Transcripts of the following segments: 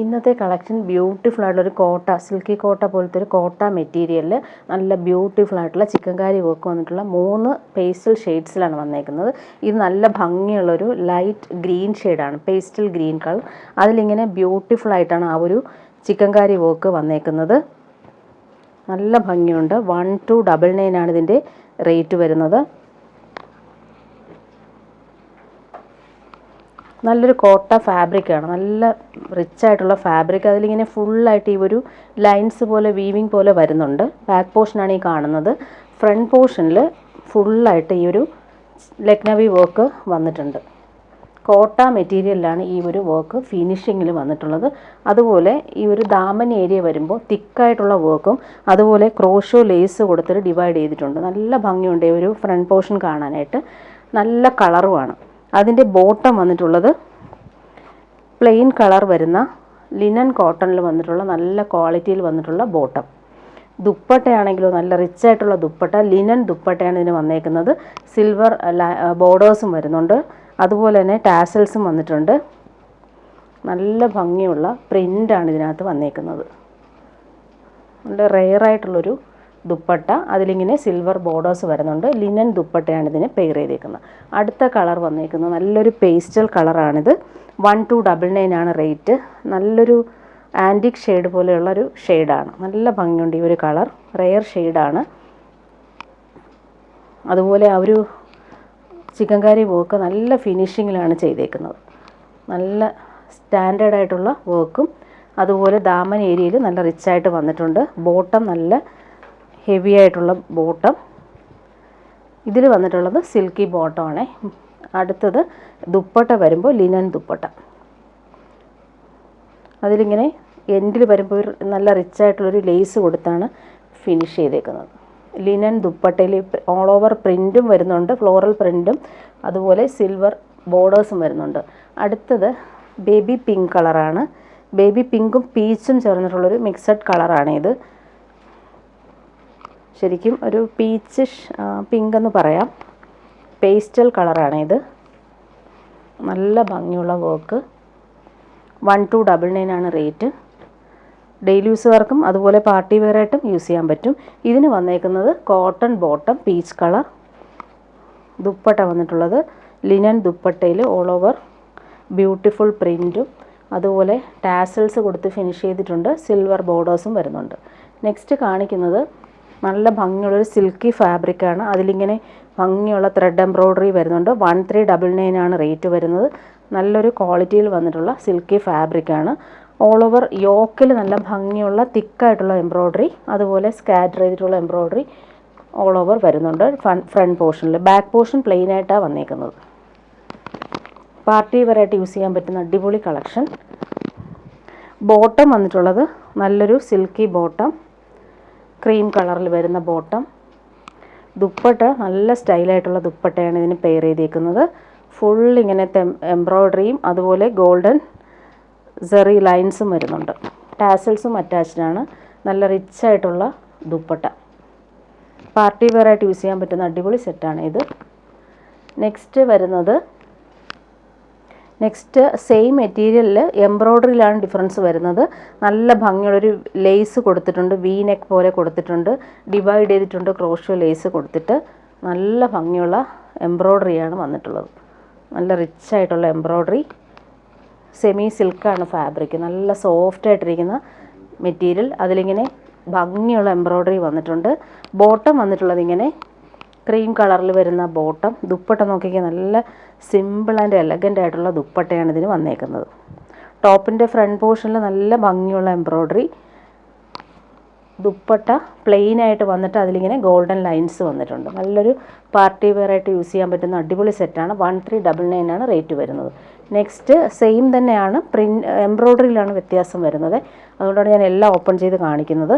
ഇന്നത്തെ collection beautiful ആയിട്ടുള്ള ഒരു കോട്ട, സിൽക്കി കോട്ട പോലത്തെ ഒരു കോട്ട മെറ്റീരിയലിൽ നല്ല ബ്യൂട്ടിഫുൾ ആയിട്ടുള്ള ചിക്കൻകാരി വർക്ക് വന്നിട്ടുള്ള 3 പേസ്റ്റൽ ഷെയ്ഡ്സിലാണ് വന്നേക്കുന്നത്. ഇത് നല്ല ഭംഗിയുള്ളൊരു ലൈറ്റ് ഗ്രീൻ ഷെയ്ഡാണ്, പേസ്റ്റൽ ഗ്രീൻ കളർ. അതിലിങ്ങനെ ബ്യൂട്ടിഫുൾ ആയിട്ടാണ് ആ ഒരു ചിക്കൻകാരി വർക്ക് വന്നേക്കുന്നത്. നല്ല ഭംഗിയുണ്ട്. 1299 ആണ് ഇതിൻ്റെ റേറ്റ് വരുന്നത്. നല്ലൊരു കോട്ട ഫാബ്രിക്കാണ്, നല്ല റിച്ച് ആയിട്ടുള്ള ഫാബ്രിക്. അതിലിങ്ങനെ ഫുള്ളായിട്ട് ഈ ഒരു ലൈൻസ് പോലെ വീവിങ് പോലെ വരുന്നുണ്ട്. ബാക്ക് പോർഷനാണ് ഈ കാണുന്നത്. ഫ്രണ്ട് പോർഷനിൽ ഫുള്ളായിട്ട് ഈ ഒരു ലക്നവി വർക്ക് വന്നിട്ടുണ്ട്. കോട്ട മെറ്റീരിയലിലാണ് ഈ ഒരു വർക്ക് ഫിനിഷിങ്ങിൽ വന്നിട്ടുള്ളത്. അതുപോലെ ഈ ഒരു ദാമൻ ഏരിയ വരുമ്പോൾ തിക്കായിട്ടുള്ള വർക്കും അതുപോലെ ക്രോഷോ ലേസ് കൊടുത്തിട്ട് ഡിവൈഡ് ചെയ്തിട്ടുണ്ട്. നല്ല ഭംഗിയുണ്ട് ഈ ഒരു ഫ്രണ്ട് പോർഷൻ കാണാനായിട്ട്. നല്ല കളറുമാണ്. അതിൻ്റെ ബോട്ടം വന്നിട്ടുള്ളത് പ്ലെയിൻ കളർ വരുന്ന ലിനൻ കോട്ടണിൽ വന്നിട്ടുള്ള നല്ല ക്വാളിറ്റിയിൽ വന്നിട്ടുള്ള ബോട്ടം. ദുപ്പട്ടയാണെങ്കിലോ നല്ല റിച്ച് ആയിട്ടുള്ള ദുപ്പട്ട, ലിനൻ ദുപ്പട്ടയാണ് ഇതിന് വന്നേക്കുന്നത്. സിൽവർ ബോർഡേഴ്സും വരുന്നുണ്ട്. അതുപോലെ തന്നെ ടാസൽസും വന്നിട്ടുണ്ട്. നല്ല ഭംഗിയുള്ള പ്രിൻ്റാണ് ഇതിനകത്ത് വന്നേക്കുന്നത്. നല്ല റെയറായിട്ടുള്ളൊരു ദുപ്പട്ട, അതിലിങ്ങനെ സിൽവർ ബോർഡേഴ്സ് വരുന്നുണ്ട്. ലിനൻ ദുപ്പട്ടയാണ് ഇതിന് പെയർ ചെയ്തേക്കുന്നത്. അടുത്ത കളർ വന്നേക്കുന്നത് നല്ലൊരു പേസ്റ്റൽ കളറാണിത്. 1299 ആണ് റേറ്റ്. നല്ലൊരു ആൻറ്റിക് ഷെയ്ഡ് പോലെയുള്ളൊരു ഷെയ്ഡാണ്. നല്ല ഭംഗിയുണ്ട് ഈ ഒരു കളർ, റെയർ ഷെയ്ഡാണ്. അതുപോലെ ആ ഒരു ചിക്കൻകാരി വർക്ക് നല്ല ഫിനിഷിങ്ങിലാണ് ചെയ്തേക്കുന്നത്. നല്ല സ്റ്റാൻഡേർഡ് ആയിട്ടുള്ള വർക്കും അതുപോലെ ദാമൻ ഏരിയയിൽ നല്ല റിച്ചായിട്ട് വന്നിട്ടുണ്ട്. ബോട്ടം നല്ല ഹെവി ആയിട്ടുള്ള ബോട്ടം. ഇതിൽ വന്നിട്ടുള്ളത് സിൽക്കി ബോട്ടമാണ്. അടുത്തത് ദുപ്പട്ട വരുമ്പോൾ ലിനൻ ദുപ്പട്ട. അതിലിങ്ങനെ എൻഡിൽ വരുമ്പോൾ നല്ല റിച്ചായിട്ടുള്ളൊരു ലേസ് കൊടുത്താണ് ഫിനിഷ് ചെയ്തേക്കുന്നത്. ലിനൻ ദുപ്പട്ടയിൽ ഓൾ ഓവർ പ്രിൻറ്റും വരുന്നുണ്ട്, ഫ്ലോറൽ പ്രിൻറ്റും അതുപോലെ സിൽവർ ബോർഡേഴ്സും വരുന്നുണ്ട്. അടുത്തത് ബേബി പിങ്ക് കളറാണ്. ബേബി പിങ്കും പീച്ചും ചേർന്നിട്ടുള്ളൊരു മിക്സഡ് കളറാണ് ഇത്. ശരിക്കും ഒരു പീച്ച് പിങ്ക് എന്ന് പറയാം. പേസ്റ്റൽ കളറാണ് ഇത്. നല്ല ഭംഗിയുള്ള വർക്ക്. 1299 ആണ് റേറ്റ്. ഡെയിലി യൂസുകാർക്കും അതുപോലെ പാർട്ടി വെയറായിട്ടും യൂസ് ചെയ്യാൻ പറ്റും. ഇതിന് വന്നേക്കുന്നത് cotton bottom peach colour. Dupatta വന്നിട്ടുള്ളത് ലിനൻ ദുപ്പട്ടയിൽ ഓൾ ഓവർ ബ്യൂട്ടിഫുൾ പ്രിൻറ്റും അതുപോലെ ടാസൽസ് കൊടുത്ത് ഫിനിഷ് ചെയ്തിട്ടുണ്ട്. സിൽവർ ബോർഡേഴ്സും വരുന്നുണ്ട്. നെക്സ്റ്റ് കാണിക്കുന്നത് നല്ല ഭംഗിയുള്ളൊരു സിൽക്കി ഫാബ്രിക്കാണ്. അതിലിങ്ങനെ ഭംഗിയുള്ള ത്രെഡ് എംബ്രോയ്ഡറി വരുന്നുണ്ട്. 1399 ആണ് റേറ്റ് വരുന്നത്. നല്ലൊരു ക്വാളിറ്റിയിൽ വന്നിട്ടുള്ള സിൽക്കി ഫാബ്രിക്കാണ്. ഓൾ ഓവർ യോക്കിൽ നല്ല ഭംഗിയുള്ള തിക്കായിട്ടുള്ള എംബ്രോയ്ഡറി അതുപോലെ സ്കാറ്റർ ചെയ്തിട്ടുള്ള എംബ്രോയ്ഡറി ഓൾ ഓവർ വരുന്നുണ്ട് ഫ്രണ്ട് പോർഷനിൽ. ബാക്ക് പോർഷൻ പ്ലെയിൻ ആയിട്ടാണ് വന്നേക്കുന്നത്. പാർട്ടി വെയറായിട്ട് യൂസ് ചെയ്യാൻ പറ്റുന്ന അടിപൊളി കളക്ഷൻ. ബോട്ടം വന്നിട്ടുള്ളത് നല്ലൊരു സിൽക്കി ബോട്ടം, ക്രീം കളറിൽ വരുന്ന ബോട്ടം. ദുപ്പട്ട നല്ല സ്റ്റൈലായിട്ടുള്ള ദുപ്പട്ടയാണ് ഇതിന് പെയർ ചെയ്തേക്കുന്നത്. ഫുൾ ഇങ്ങനത്തെ എംബ്രോയ്ഡറിയും അതുപോലെ ഗോൾഡൻ സെറി ലൈൻസും വരുന്നുണ്ട്. ടാസൽസും അറ്റാച്ച്ഡാണ്. നല്ല റിച്ചായിട്ടുള്ള ദുപ്പട്ട. പാർട്ടി വെയറായിട്ട് യൂസ് ചെയ്യാൻ പറ്റുന്ന അടിപൊളി സെറ്റാണ് ഇത്. നെക്സ്റ്റ് സെയിം മെറ്റീരിയലിൽ എംബ്രോയ്ഡറിയിലാണ് ഡിഫറൻസ് വരുന്നത്. നല്ല ഭംഗിയുള്ളൊരു ലേസ് കൊടുത്തിട്ടുണ്ട്, വി നെക്ക് പോലെ കൊടുത്തിട്ടുണ്ട്, ഡിവൈഡ് ചെയ്തിട്ടുണ്ട് ക്രോഷോ ലേസ് കൊടുത്തിട്ട്. നല്ല ഭംഗിയുള്ള എംബ്രോയ്ഡറിയാണ് വന്നിട്ടുള്ളത്. നല്ല റിച്ചായിട്ടുള്ള എംബ്രോയ്ഡറി. സെമി സിൽക്കാണ് ഫാബ്രിക്. നല്ല സോഫ്റ്റ് ആയിട്ടിരിക്കുന്ന മെറ്റീരിയൽ. അതിലിങ്ങനെ ഭംഗിയുള്ള എംബ്രോയ്ഡറി വന്നിട്ടുണ്ട്. ബോട്ടം വന്നിട്ടുള്ളത് ഇങ്ങനെ ക്രീം കളറിൽ വരുന്ന ബോട്ടം. ദുപ്പട്ട നോക്കിയാൽ നല്ല സിമ്പിൾ ആൻഡ് എലഗൻ്റ് ആയിട്ടുള്ള ദുപ്പട്ടയാണ് ഇതിന് വന്നേക്കുന്നത്. ടോപ്പിൻ്റെ ഫ്രണ്ട് പോർഷനിൽ നല്ല ഭംഗിയുള്ള എംബ്രോയ്ഡറി. ദുപ്പട്ട പ്ലെയിൻ ആയിട്ട് വന്നിട്ട് അതിലിങ്ങനെ ഗോൾഡൻ ലൈൻസ് വന്നിട്ടുണ്ട്. നല്ലൊരു പാർട്ടി വെയറായിട്ട് യൂസ് ചെയ്യാൻ പറ്റുന്ന അടിപൊളി സെറ്റാണ്. 1399 ആണ് റേറ്റ് വരുന്നത്. നെക്സ്റ്റ് സെയിം തന്നെയാണ്, എംബ്രോയ്ഡറിയിലാണ് വ്യത്യാസം വരുന്നത്. അതുകൊണ്ടാണ് ഞാൻ എല്ലാം ഓപ്പൺ ചെയ്ത് കാണിക്കുന്നത്.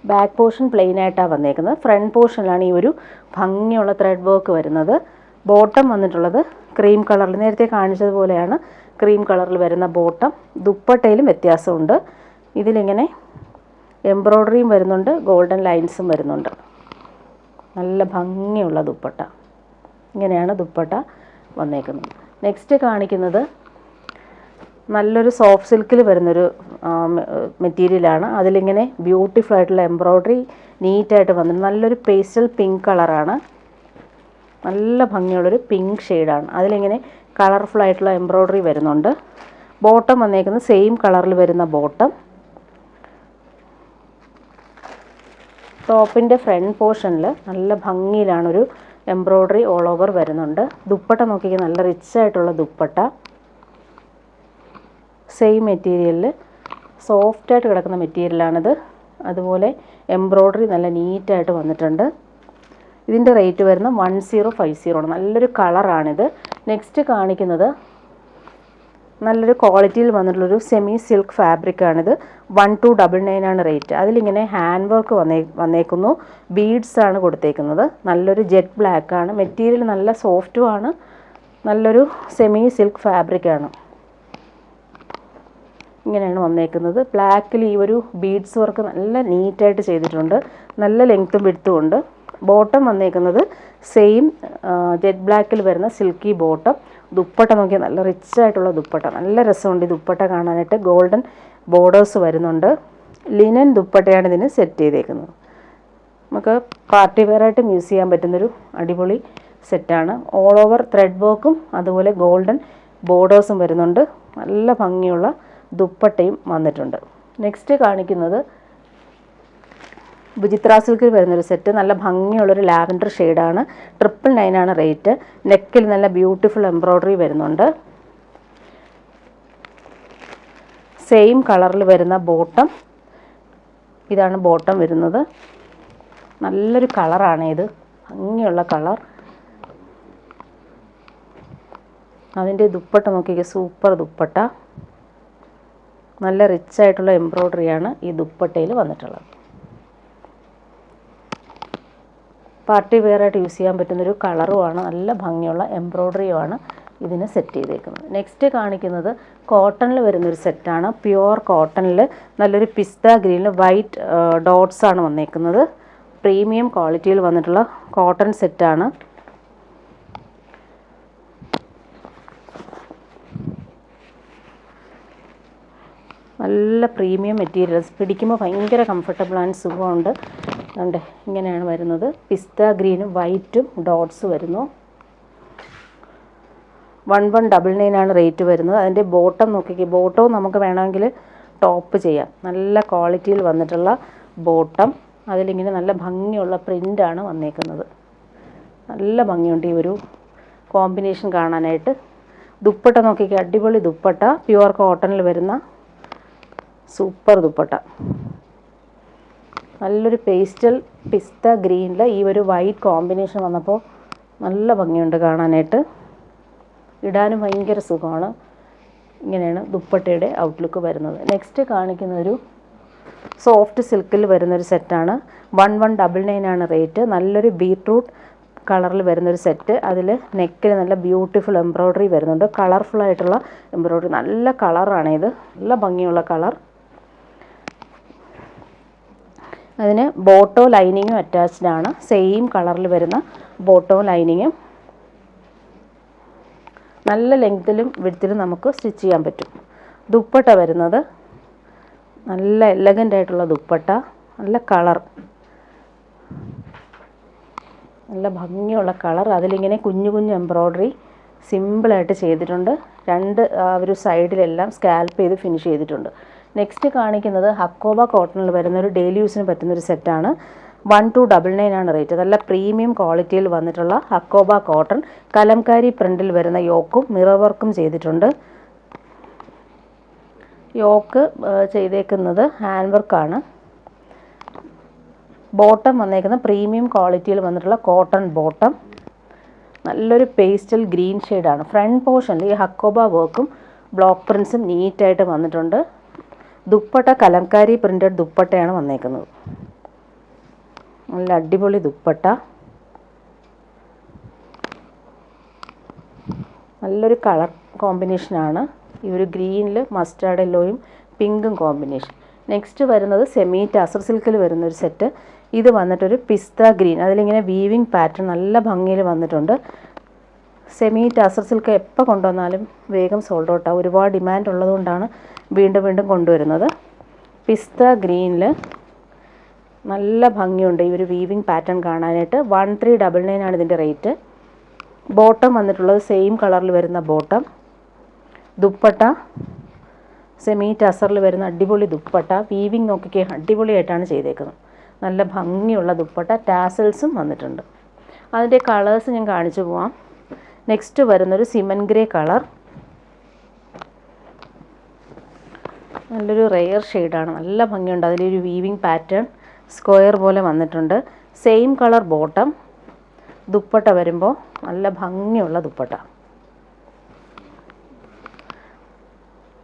ബാക്ക് പോർഷൻ പ്ലെയിൻ ആയിട്ടാണ് വന്നേക്കുന്നത്. ഫ്രണ്ട് പോർഷനിലാണ് ഈ ഒരു ഭംഗിയുള്ള ത്രെഡ് വർക്ക് വരുന്നത്. ബോട്ടം വന്നിട്ടുള്ളത് ക്രീം കളറിൽ നേരത്തെ കാണിച്ചതുപോലെയാണ്. ക്രീം കളറിൽ വരുന്ന ബോട്ടം. ദുപ്പട്ടയിലും വ്യത്യാസമുണ്ട്. ഇതിലിങ്ങനെ എംബ്രോയ്ഡറിയും വരുന്നുണ്ട്, ഗോൾഡൻ ലൈൻസും വരുന്നുണ്ട്. നല്ല ഭംഗിയുള്ള ദുപ്പട്ട. ഇങ്ങനെയാണ് ദുപ്പട്ട വന്നേക്കുന്നത്. നെക്സ്റ്റ് കാണിക്കുന്നത് നല്ലൊരു സോഫ്റ്റ് സിൽക്കിൽ വരുന്നൊരു മെറ്റീരിയലാണ്. അതിലിങ്ങനെ ബ്യൂട്ടിഫുൾ ആയിട്ടുള്ള എംബ്രോയ്ഡറി നീറ്റായിട്ട് വന്നിട്ടുണ്ട്. നല്ലൊരു പേസ്റ്റൽ പിങ്ക് കളറാണ്, നല്ല ഭംഗിയുള്ളൊരു പിങ്ക് ഷെയ്ഡാണ്. അതിലിങ്ങനെ കളർഫുൾ ആയിട്ടുള്ള എംബ്രോയ്ഡറി വരുന്നുണ്ട്. ബോട്ടം വന്നേക്കുന്നത് സെയിം കളറിൽ വരുന്ന ബോട്ടം. ടോപ്പിൻ്റെ ഫ്രണ്ട് പോർഷനിൽ നല്ല ഭംഗിയിലാണൊരു എംബ്രോയ്ഡറി ഓൾ ഓവർ വരുന്നുണ്ട്. ദുപ്പട്ട നോക്കിയാൽ നല്ല റിച്ച് ആയിട്ടുള്ള ദുപ്പട്ട, സെയിം മെറ്റീരിയലിൽ സോഫ്റ്റായിട്ട് കിടക്കുന്ന മെറ്റീരിയലാണിത്. അതുപോലെ എംബ്രോയ്ഡറി നല്ല നീറ്റായിട്ട് വന്നിട്ടുണ്ട്. ഇതിൻ്റെ റേറ്റ് വരുന്ന 1050 ആണ്. നല്ലൊരു കളറാണിത്. നെക്സ്റ്റ് കാണിക്കുന്നത് നല്ലൊരു ക്വാളിറ്റിയിൽ വന്നിട്ടുള്ളൊരു സെമി സിൽക്ക് ഫാബ്രിക്കാണിത്. 1299 ആണ് റേറ്റ്. അതിലിങ്ങനെ ഹാൻഡ് വർക്ക് വന്നേക്കുന്നു. ബീഡ്സാണ് കൊടുത്തേക്കുന്നത്. നല്ലൊരു ജെറ്റ് ബ്ലാക്കാണ്. മെറ്റീരിയൽ നല്ല സോഫ്റ്റുമാണ്. നല്ലൊരു സെമി സിൽക്ക് ഫാബ്രിക്കാണ്. ഇങ്ങനെയാണ് വന്നേക്കുന്നത്. ബ്ലാക്കിൽ ഈ ഒരു ബീഡ്സ് വർക്ക് നല്ല നീറ്റായിട്ട് ചെയ്തിട്ടുണ്ട്. നല്ല ലെങ്ത്തും വിഡ്ത്തും ഉണ്ട്. ബോട്ടം വന്നേക്കുന്നത് സെയിം ജെറ്റ് ബ്ലാക്കിൽ വരുന്ന സിൽക്കി ബോട്ടം. ദുപ്പട്ട നോക്കിയാൽ നല്ല റിച്ച് ആയിട്ടുള്ള ദുപ്പട്ട, നല്ല രസമുണ്ട് ഈ ദുപ്പട്ട കാണാനായിട്ട്. ഗോൾഡൻ ബോർഡേഴ്സ് വരുന്നുണ്ട്. ലിനൻ ദുപ്പട്ടയാണ് ഇതിന് സെറ്റ് ചെയ്തേക്കുന്നത്. നമുക്ക് പാർട്ടി വെയറായിട്ടും യൂസ് ചെയ്യാൻ പറ്റുന്നൊരു അടിപൊളി സെറ്റാണ്. ഓൾ ഓവർ ത്രെഡ് വർക്കും അതുപോലെ ഗോൾഡൻ ബോർഡേഴ്സും വരുന്നുണ്ട്. നല്ല ഭംഗിയുള്ള ദുപ്പട്ടയും വന്നിട്ടുണ്ട്. നെക്സ്റ്റ് കാണിക്കുന്നത് വിചിത്ര സിൽക്കിൽ വരുന്നൊരു സെറ്റ്. നല്ല ഭംഗിയുള്ളൊരു ലാവൻഡർ ഷെയ്ഡാണ്. 999 ആണ് റേറ്റ്. നെക്കിൽ നല്ല ബ്യൂട്ടിഫുൾ എംബ്രോയ്ഡറി വരുന്നുണ്ട്. സെയിം കളറിൽ വരുന്ന ബോട്ടം. ഇതാണ് ബോട്ടം വരുന്നത്. നല്ലൊരു കളറാണ് ഇത്, ഭംഗിയുള്ള കളർ. അതിൻ്റെ ദുപ്പട്ട നോക്കിക്കുക, സൂപ്പർ ദുപ്പട്ട. നല്ല റിച്ച് ആയിട്ടുള്ള എംബ്രോയ്ഡറിയാണ് ഈ ദുപ്പട്ടയിൽ വന്നിട്ടുള്ളത്. പാർട്ടി വെയറായിട്ട് യൂസ് ചെയ്യാൻ പറ്റുന്നൊരു കളറുമാണ്. നല്ല ഭംഗിയുള്ള എംബ്രോയ്ഡറിയുമാണ് ഇതിന് സെറ്റ് ചെയ്തേക്കുന്നത്. നെക്സ്റ്റ് കാണിക്കുന്നത് കോട്ടണിൽ വരുന്നൊരു സെറ്റാണ്. പ്യുവർ കോട്ടണിൽ നല്ലൊരു പിസ്ത ഗ്രീനിൽ വൈറ്റ് ഡോട്ട്സ് ആണ് വന്നേക്കുന്നത്. പ്രീമിയം ക്വാളിറ്റിയിൽ വന്നിട്ടുള്ള കോട്ടൺ സെറ്റാണ്. നല്ല പ്രീമിയം മെറ്റീരിയൽസ്, പിടിക്കുമ്പോൾ ഭയങ്കര കംഫർട്ടബിളാണ്, സുഖമുണ്ട്. അതുകൊണ്ട് ഇങ്ങനെയാണ് വരുന്നത്. പിസ്ത ഗ്രീനും വൈറ്റും ഡോട്ട്സ് വരുന്നു. 1199 ആണ് റേറ്റ് വരുന്നത്. അതിൻ്റെ ബോട്ടം നോക്കിക്കേ, ബോട്ടവും നമുക്ക് വേണമെങ്കിൽ ടോപ്പ് ചെയ്യാം. നല്ല ക്വാളിറ്റിയിൽ വന്നിട്ടുള്ള ബോട്ടം. അതിലിങ്ങനെ നല്ല ഭംഗിയുള്ള പ്രിൻ്റാണ് വന്നേക്കുന്നത്. നല്ല ഭംഗിയുണ്ട് ഈ ഒരു കോമ്പിനേഷൻ കാണാനായിട്ട്. ദുപ്പട്ട നോക്കിക്കേ, അടിപൊളി ദുപ്പട്ട. പ്യുവർ കോട്ടണിൽ വരുന്ന സൂപ്പർ ദുപ്പട്ട. നല്ലൊരു പേസ്റ്റൽ പിസ്ത ഗ്രീനിൽ ഈ ഒരു വൈറ്റ് കോമ്പിനേഷൻ വന്നപ്പോൾ നല്ല ഭംഗിയുണ്ട് കാണാനായിട്ട്. ഇടാനും ഭയങ്കര സുഖമാണ്. ഇങ്ങനെയാണ് ദുപ്പട്ടയുടെ ഔട്ട്ലുക്ക് വരുന്നത്. നെക്സ്റ്റ് കാണിക്കുന്ന ഒരു സോഫ്റ്റ് സിൽക്കിൽ വരുന്നൊരു സെറ്റാണ്. 1199 ആണ് റേറ്റ്. നല്ലൊരു ബീട്രൂട്ട് കളറിൽ വരുന്നൊരു സെറ്റ്. അതിൽ നെക്കിൽ നല്ല ബ്യൂട്ടിഫുൾ എംബ്രോയ്ഡറി വരുന്നുണ്ട്. കളർഫുള്ളായിട്ടുള്ള എംബ്രോയ്ഡറി, നല്ല കളറാണിത്, നല്ല ഭംഗിയുള്ള കളർ. അതിന് ബോട്ടോ ലൈനിങ്ങും അറ്റാച്ച്ഡ് ആണ്. സെയിം കളറിൽ വരുന്ന ബോട്ടോ ലൈനിങ്ങും. നല്ല ലെങ്ത്തിലും വിഡ്ത്തിലും നമുക്ക് സ്റ്റിച്ച് ചെയ്യാൻ പറ്റും. ദുപ്പട്ട വരുന്നത് നല്ല എലഗൻ്റ് ആയിട്ടുള്ള ദുപ്പട്ട, നല്ല കളർ, നല്ല ഭംഗിയുള്ള കളർ. അതിലിങ്ങനെ കുഞ്ഞു കുഞ്ഞു എംബ്രോയ്ഡറി സിമ്പിളായിട്ട് ചെയ്തിട്ടുണ്ട്. ഒരു സൈഡിലെല്ലാം സ്കാൽപ്പ് ചെയ്ത് ഫിനിഷ് ചെയ്തിട്ടുണ്ട്. നെക്സ്റ്റ് കാണിക്കുന്നത് ഹക്കോബ കോട്ടണിൽ വരുന്നൊരു ഡെയിലി യൂസിന് പറ്റുന്നൊരു സെറ്റാണ്. 1299 ആണ് റേറ്റ്. നല്ല പ്രീമിയം ക്വാളിറ്റിയിൽ വന്നിട്ടുള്ള ഹക്കോബ കോട്ടൺ. കലംകാരി പ്രിൻറ്റിൽ വരുന്ന യോക്കും മിറർ വർക്കും ചെയ്തിട്ടുണ്ട്. യോക്ക് ചെയ്തേക്കുന്നത് ഹാൻഡ് വർക്കാണ്. ബോട്ടം വന്നേക്കുന്ന പ്രീമിയം ക്വാളിറ്റിയിൽ വന്നിട്ടുള്ള കോട്ടൺ ബോട്ടം. നല്ലൊരു പേസ്റ്റൽ ഗ്രീൻ ഷെയ്ഡാണ്. ഫ്രണ്ട് പോർഷനിൽ ഈ ഹക്കോബ വർക്കും ബ്ലോക്ക് പ്രിൻസും നീറ്റായിട്ട് വന്നിട്ടുണ്ട്. ദുപ്പട്ട കലംകാരി പ്രിൻറ്റഡ് ദുപ്പട്ടയാണ് വന്നേക്കുന്നത്. നല്ല അടിപൊളി ദുപ്പട്ട. നല്ലൊരു കളർ കോമ്പിനേഷനാണ്. ഈ ഒരു ഗ്രീനിൽ മസ്റ്റാർഡ് യെല്ലോയും പിങ്കും കോമ്പിനേഷൻ. നെക്സ്റ്റ് വരുന്നത് സെമി ടസർ സിൽക്കിൽ വരുന്നൊരു സെറ്റ്. ഇത് വന്നിട്ടൊരു പിസ്ത ഗ്രീൻ. അതിലിങ്ങനെ വീവിങ് പാറ്റേൺ നല്ല ഭംഗിയിൽ വന്നിട്ടുണ്ട്. സെമി ടസർ സിൽക്ക് എപ്പോൾ കൊണ്ടുവന്നാലും വേഗം സോൾഡ് ഔട്ടാണ്. ഒരുപാട് ഡിമാൻഡ് ഉള്ളതുകൊണ്ടാണ് വീണ്ടും വീണ്ടും കൊണ്ടുവരുന്നത്. പിസ്ത ഗ്രീനിൽ നല്ല ഭംഗിയുണ്ട് ഈ ഒരു വീവിങ് പാറ്റേൺ കാണാനായിട്ട്. 1399 ആണ് ഇതിൻ്റെ റേറ്റ്. ബോട്ടം വന്നിട്ടുള്ളത് സെയിം കളറിൽ വരുന്ന ബോട്ടം. ദുപ്പട്ട സെമി ടസറിൽ വരുന്ന അടിപൊളി ദുപ്പട്ട. വീവിങ് നോക്കിക്കേ, അടിപൊളിയായിട്ടാണ് ചെയ്തേക്കുന്നത്. നല്ല ഭംഗിയുള്ള ദുപ്പട്ട. ടാസൽസും വന്നിട്ടുണ്ട്. അതിൻ്റെ കളേഴ്സ് ഞാൻ കാണിച്ചു പോവാം. നെക്സ്റ്റ് വരുന്നൊരു സിമൻ ഗ്രേ കളർ. നല്ലൊരു റെയർ ഷെയ്ഡാണ്. നല്ല ഭംഗിയുണ്ട്. അതിലൊരു വീവിങ് പാറ്റേൺ സ്ക്വയർ പോലെ വന്നിട്ടുണ്ട്. Same colour bottom. ദുപ്പട്ട വരുമ്പോൾ നല്ല ഭംഗിയുള്ള ദുപ്പട്ട.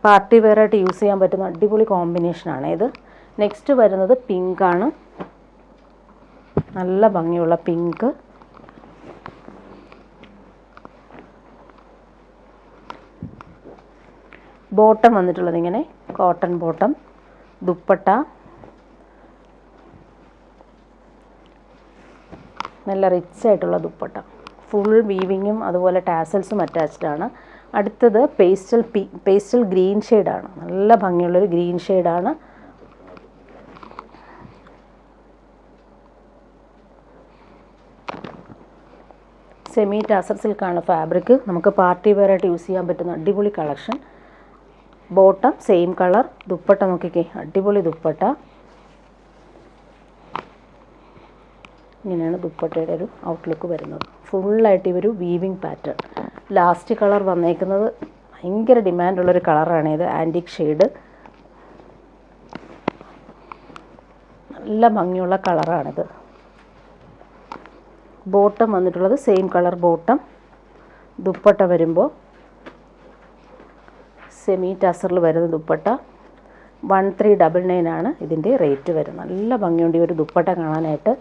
പാർട്ടി വെയറായിട്ട് യൂസ് ചെയ്യാൻ പറ്റുന്ന അടിപൊളി കോമ്പിനേഷനാണ് ഇത്. നെക്സ്റ്റ് വരുന്നത് പിങ്കാണ്. നല്ല ഭംഗിയുള്ള പിങ്ക്. ബോട്ടം വന്നിട്ടുള്ളത് ഇങ്ങനെ കോട്ടൺ ബോട്ടം. ദുപ്പട്ട നല്ല റിച്ച് ആയിട്ടുള്ള ദുപ്പട്ട. ഫുൾ വീവിങ്ങും അതുപോലെ ടാസൽസും അറ്റാച്ച്ഡ് ആണ്. അടുത്തത് പേസ്റ്റൽ ഗ്രീൻ ഷെയ്ഡാണ്. നല്ല ഭംഗിയുള്ളൊരു ഗ്രീൻ ഷെയ്ഡാണ്. സെമി ടാസർ സിൽക്കാണ് ഫാബ്രിക്. നമുക്ക് പാർട്ടി വെയറായിട്ട് യൂസ് ചെയ്യാൻ പറ്റുന്ന അടിപൊളി collection. Bottom same colour. Dupatta നോക്കിക്കേ, അടിപൊളി ദുപ്പട്ട. ഇങ്ങനെയാണ് ദുപ്പട്ടയുടെ ഒരു ഔട്ട്ലുക്ക് വരുന്നത്. ഫുള്ളായിട്ട് ഈ ഒരു വീവിങ് പാറ്റേൺ. ലാസ്റ്റ് കളർ വന്നേക്കുന്നത് ഭയങ്കര ഡിമാൻഡുള്ളൊരു കളറാണ് ഇത്. Antique shade. നല്ല ഭംഗിയുള്ള കളറാണിത്. ബോട്ടം വന്നിട്ടുള്ളത് സെയിം കളർ ബോട്ടം. ദുപ്പട്ട വരുമ്പോൾ സെമി ടസറിൽ വരുന്ന ദുപ്പട്ട. 1399 ആണ് ഇതിൻ്റെ റേറ്റ് വരുന്നത്. നല്ല ഭംഗിയുണ്ട് ഈ ഒരു ദുപ്പട്ട കാണാനായിട്ട്.